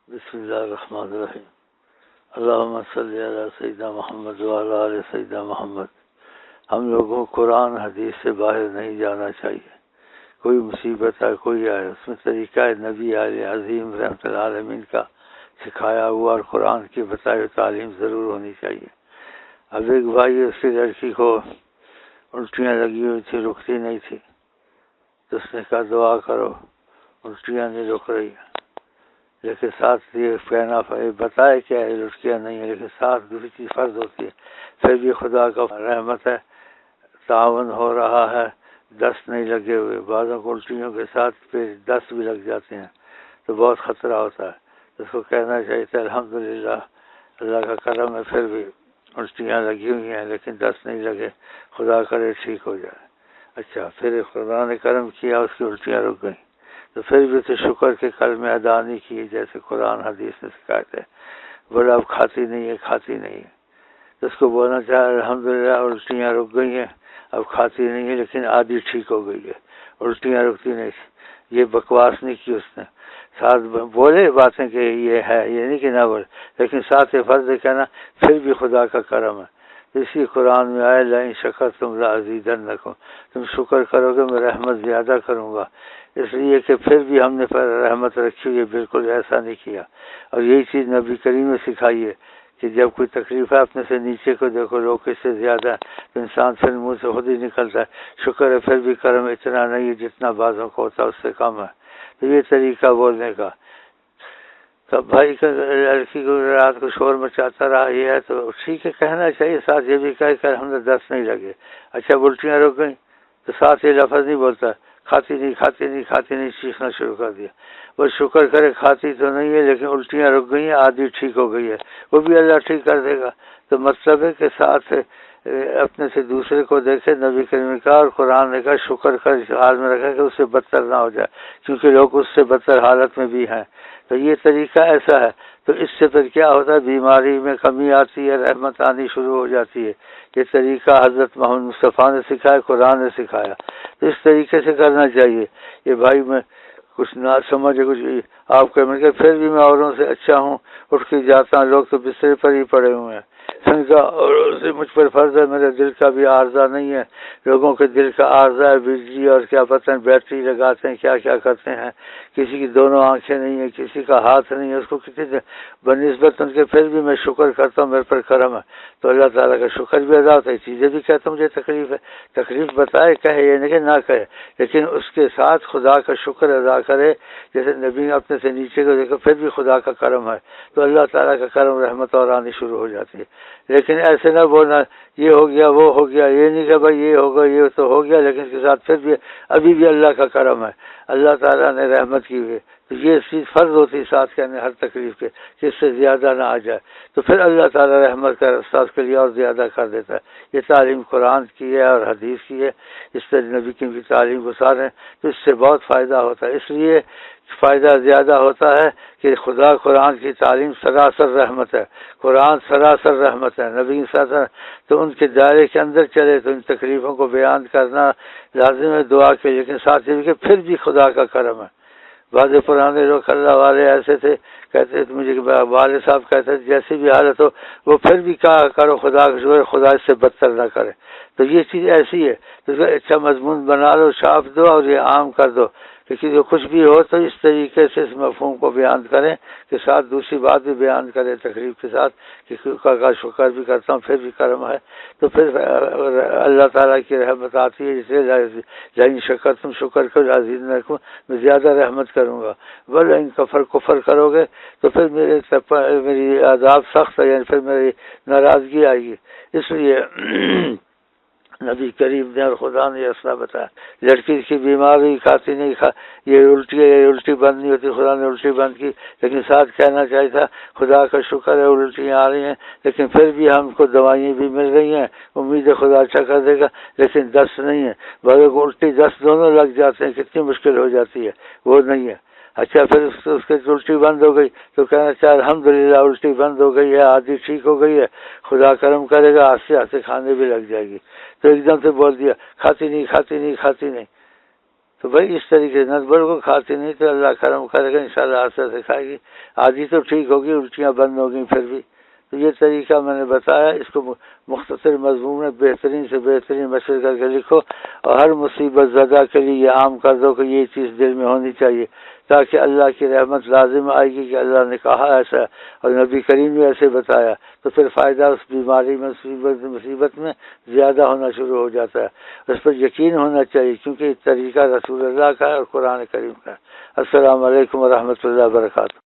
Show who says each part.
Speaker 1: بسم اللہ الرحمن الرحیم اللہم صلی علی سیدنا محمد وعلی آل سیدنا محمد۔ ہم لوگوں کو قرآن حدیث سے باہر نہیں جانا چاہیے۔ کوئی مصیبت ہے کوئی آئے، اس میں طریقہ نبی علیہ عظیم رحمۃ العالمین کا سکھایا ہوا اور قرآن کی بتائی ہوئی تعلیم ضرور ہونی چاہیے۔ اب ایک بھائی اس کی لڑکی کو الٹیاں لگی ہوئی تھی، رکتی نہیں تھی، تو اس نے کہا دعا کرو، الٹیاں نہیں رک رہی، لیکن ساتھ یہ کہنا بتائے کیا ہے الٹیاں نہیں ہے، لیکن ساتھ دوسری چیز فرض ہوتی ہے، پھر بھی خدا کا رحمت ہے، تعاون ہو رہا ہے، دست نہیں لگے ہوئے، بعضوں کو الٹیوں کے ساتھ پھر دست بھی لگ جاتے ہیں تو بہت خطرہ ہوتا ہے، اس کو کہنا چاہیے تھا الحمدللہ اللہ کا کرم ہے، پھر بھی الٹیاں لگی ہوئی ہیں لیکن دست نہیں لگے، خدا کرے ٹھیک ہو جائے۔ اچھا، پھر خدا نے کرم کیا، اس کی الٹیاں رک گئیں، تو پھر بھی تو شکر کے کلمے ادا نہیں کیے جیسے قرآن حدیث نے سکھائے تھے، بولا اب کھاتی نہیں ہے کھاتی نہیں ہے، تو اس کو بولنا چاہے الحمدللہ الٹیاں رک گئی ہیں، اب کھاتی نہیں ہے لیکن آدھی ٹھیک ہو گئی ہے، الٹیاں رکتی نہیں۔ یہ بکواس نہیں کی اس نے، ساتھ بولے باتیں کہ یہ ہے، یہ نہیں کہ نہ بولے، لیکن ساتھ یہ فرض ہے کہنا پھر بھی خدا کا کرم ہے۔ اسی قرآن میں آئے لئن شکرتم لأزیدنکم، تم شکر کرو گے میں رحمت زیادہ کروں گا، اس لیے کہ پھر بھی ہم نے پر رحمت رکھی ہوئی ہے، بالکل ایسا نہیں کیا۔ اور یہی چیز نبی کریم نے سکھائی ہے کہ جب کوئی تکلیف ہے اپنے سے نیچے کو دیکھو، لوگ کس سے زیادہ ہے تو انسان پھر منہ سے خود ہی نکلتا ہے شکر ہے پھر بھی کرم اتنا نہیں ہے جتنا بعضوں کو ہوتا ہے، اس سے کم ہے۔ تو یہ طریقہ بولنے کا۔ تو بھائی کا لڑکی کو رات کو شور مچاتا رہا، یہ ہے تو ٹھیک ہے کہنا چاہیے، ساتھ یہ بھی کہہ کر ہم نے دست نہیں لگے۔ اچھا الٹیاں رک گئیں تو ساتھ یہ لفظ نہیں بولتا کھاتی نہیں کھاتی نہیں کھاتی نہیں، چیخنا شروع کر دیا۔ وہ شکر کرے کھاتی تو نہیں ہے لیکن الٹیاں رک گئی ہیں، آدھی ٹھیک ہو گئی ہے، وہ بھی اللہ ٹھیک کر دے گا۔ تو مطلب ہے کہ ساتھ اپنے سے دوسرے کو دیکھے، نبی کریم کا اور قرآن نے کہا شکر کر اس حال میں رکھے کہ اس سے بدتر نہ ہو جائے، کیونکہ لوگ اس سے بدتر حالت میں بھی ہیں۔ تو یہ طریقہ ایسا ہے، تو اس سے پھر کیا ہوتا ہے، بیماری میں کمی آتی ہے، رحمت آنی شروع ہو جاتی ہے۔ یہ طریقہ حضرت محمد مصطفیٰ نے سکھایا، قرآن نے سکھایا، تو اس طریقے سے کرنا چاہیے۔ یہ بھائی میں کچھ نہ سمجھے، کچھ آپ کا میں کہ پھر بھی میں اوروں سے اچھا ہوں، اٹھ کے جاتا ہوں، لوگ تو بسترے پر ہی پڑے ہوئے ہیں، ان کا اوروں سے مجھ پر فرض ہے، میرے دل کا بھی عارضہ نہیں ہے، لوگوں کے دل کا عارضہ ہے، بجلی اور کیا پتہ بیٹری لگاتے ہیں، کیا کیا کرتے ہیں، کسی کی دونوں آنکھیں نہیں ہیں، کسی کا ہاتھ نہیں ہے، اس کو کتنی بنسبت ان کے پھر بھی میں شکر کرتا ہوں، میرے پر کرم ہے، تو اللہ تعالیٰ کا شکر بھی ادا ہوتا ہے۔ چیزیں بھی کہتا ہوں مجھے تکلیف ہے، تکلیف بتائے کہے یہ نہیں کہ نہ کہے، لیکن اس کے ساتھ خدا کا شکر ادا کرے، جیسے نبی اپنے سے نیچے کو دیکھو پھر بھی خدا کا کرم ہے، تو اللہ تعالیٰ کا کرم رحمت اور آنی شروع ہو جاتی ہے۔ لیکن ایسے نہ بولنا یہ ہو گیا وہ ہو گیا، یہ نہیں کہ بھائی یہ ہوگا یہ تو ہو گیا، لیکن اس کے ساتھ پھر بھی ابھی بھی اللہ کا کرم ہے، اللہ تعالیٰ نے رحمت کی ہوئی ہے، تو یہ چیز فرض ہوتی ہے ساتھ کہنے ہر تکلیف کے کہ اس سے زیادہ نہ آ جائے، تو پھر اللہ تعالیٰ رحمت کا ساتھ کے لیے اور زیادہ کر دیتا ہے۔ یہ تعلیم قرآن کی ہے اور حدیث کی ہے، اس طرح نبی کی تعلیم گزار ہیں، تو اس سے بہت فائدہ ہوتا ہے۔ اس لیے فائدہ زیادہ ہوتا ہے کہ خدا قرآن کی تعلیم سراسر رحمت ہے، قرآن سراسر رحمت ہے، نبی سراسر، تو ان کے دائرے کے اندر چلے تو ان تکلیفوں کو بیان کرنا لازم ہے دعا کے، لیکن ساتھ یہ کہ پھر بھی خدا کا کرم ہے۔ بعض پرانے لوگ اللہ والے ایسے تھے، کہتے تھے مجھے والد صاحب کہتے تھے جیسی بھی حالت ہو وہ پھر بھی کہا کرو خدا کا شکر، خدا اس سے بدتر نہ کرے، تو یہ چیز ایسی ہے، تو اس کا اچھا مضمون بنا لو، چھاپ دو اور یہ عام کر دو، لیکن جو کچھ بھی ہو تو اس طریقے سے اس مفہوم کو بیان کریں کہ ساتھ دوسری بات بھی بیان کریں تقریب کے ساتھ کہ خدا کا شکر بھی کرتا ہوں پھر بھی کرم ہے، تو پھر اللہ تعالیٰ کی رحمت آتی ہے، جسے لئن شکرتم شکر کرو لأزیدنکم، میں زیادہ رحمت کروں گا، ولئن کفر کرو گے تو پھر میری عذاب سخت ہے، یعنی پھر میری ناراضگی آئے گی۔ اس لیے نبی کریم نے اور خدا نے ایسا بتایا، لڑکی کی بیماری کھاتی نہیں یہ الٹی بند نہیں ہوتی، خدا نے الٹی بند کی، لیکن ساتھ کہنا چاہیے تھا خدا کا شکر ہے الٹیاں آ رہی ہیں لیکن پھر بھی ہم کو دوائیں بھی مل رہی ہیں، امید ہے خدا اچھا کر دے گا، لیکن دست نہیں ہے، بڑے کو الٹی دست دونوں لگ جاتے ہیں، کتنی مشکل ہو جاتی ہے، وہ نہیں ہے۔ اچھا پھر اس کے الٹی بند ہو گئی تو کہنا چاہے الحمدللہ الٹی بند ہو گئی ہے، آدھی ٹھیک ہو گئی ہے، خدا کرم کرے گا، آہستہ آہستہ کھانے بھی لگ جائے گی، تو ایک دم سے بول دیا کھاتی نہیں کھاتی نہیں کھاتی نہیں، تو بھائی اس طریقے سے ندبڑ کو کھاتی نہیں تو اللہ کرم کرے گا انشاءاللہ آستے سے کھائے گی، آدھی تو ٹھیک ہوگی، الٹیاں بند ہوگی پھر بھی۔ تو یہ طریقہ میں نے بتایا، اس کو مختصر مضمون میں بہترین سے بہترین مشورہ کر کے لکھو، اور ہر مصیبت زدہ کے لیے یہ عام کر دو کہ یہ چیز دل میں ہونی چاہیے، تاکہ اللہ کی رحمت لازم آئے گی کہ اللہ نے کہا ایسا اور نبی کریم نے ایسے بتایا، تو پھر فائدہ اس بیماری میں مصیبت میں زیادہ ہونا شروع ہو جاتا ہے۔ اس پر یقین ہونا چاہیے، کیونکہ یہ طریقہ رسول اللہ کا ہے اور قرآن کریم کا ہے۔ السلام علیکم ورحمۃ اللہ وبرکاتہ۔